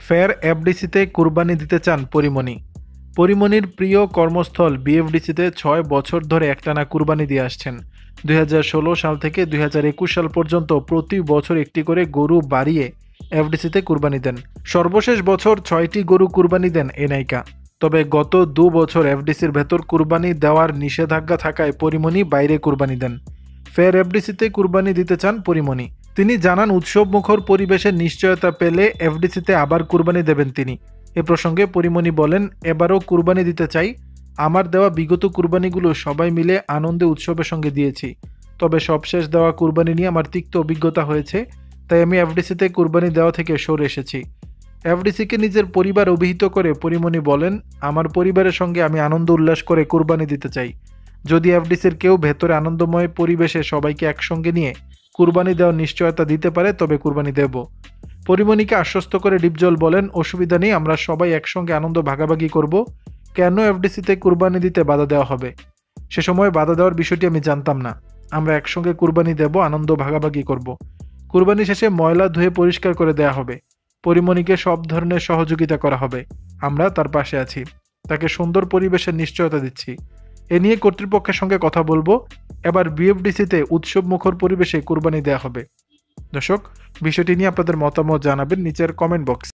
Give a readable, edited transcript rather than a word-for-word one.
ফের এফডিসিতে কুরবানি দিতে চান পরীমনি। পরীমনির প্রিয় কর্মস্থল বিএফডিসিতে ৬ বছর ধরে একটানা কুরবানি দিয়ে আসছেন। ২০১৬ সাল থেকে ২০২১ সাল পর্যন্ত প্রতি বছর একটি করে গরু বাড়িয়ে এফডিসিতে কুরবানি দেন। সর্বশেষ বছর ৬টি গরু কুরবানি দেন এ নায়িকা। তবে গত ২ বছর এফডিসির ভেতর কুরবানি দেওয়ার নিষেধাজ্ঞা থাকায় পরীমনি বাইরে কুরবানি দেন। ফের এফডিসিতে কুরবানি দিতে চান পরীমনি। তিনি জানান, উৎসবমুখর পরিবেশের নিশ্চয়তা পেলে এফডিসিতে আবার কুরবানি দেবেন তিনি। এ প্রসঙ্গে পরীমনি বলেন, এবারও কুরবানি দিতে চাই। আমার দেওয়া বিগত কুরবানিগুলো সবাই মিলে আনন্দে উৎসবের সঙ্গে দিয়েছি। তবে সবশেষ দেওয়া কুরবানি নিয়ে আমার তিক্ত অভিজ্ঞতা হয়েছে, তাই আমি এফডিসিতে কুরবানি দেওয়া থেকে সরে এসেছি। এফডিসিকে নিজের পরিবার অভিহিত করে পরীমনি বলেন, আমার পরিবারের সঙ্গে আমি আনন্দ উল্লাস করে কুরবানি দিতে চাই। যদি এফডিসির কেউ ভেতরে আনন্দময় পরিবেশে সবাইকে একসঙ্গে নিয়ে কুরবানি দেওয়ার নিশ্চয়তা দিতে পারে তবে কুরবানি দেব। পরীমনিকে আশ্বস্ত করে ডিপজল বলেন, অসুবিধা নেই, আমরা সবাই একসঙ্গে আনন্দ ভাগাভাগি করব। কেন এফডিসিতে কুরবানি দিতে বাধা দেওয়া হবে? সে সময় বাধা দেওয়ার বিষয়টি আমি জানতাম না। আমরা একসঙ্গে কুরবানি দেব, আনন্দ ভাগাভাগি করব। কুরবানি শেষে ময়লা ধুয়ে পরিষ্কার করে দেয়া হবে। পরীমনিকে সব ধরনের সহযোগিতা করা হবে। আমরা তার পাশে আছি। তাকে সুন্দর পরিবেশের নিশ্চয়তা দিচ্ছি। এ নিয়ে কর্তৃপক্ষের সঙ্গে কথা বলবো। এবার বিএফডিসিতে উৎসবমুখর পরিবেশে কুরবানি দেওয়া হবে। দর্শক, বিষয়টি নিয়ে আপনাদের মতামত জানাবেন নিচের কমেন্ট বক্সে।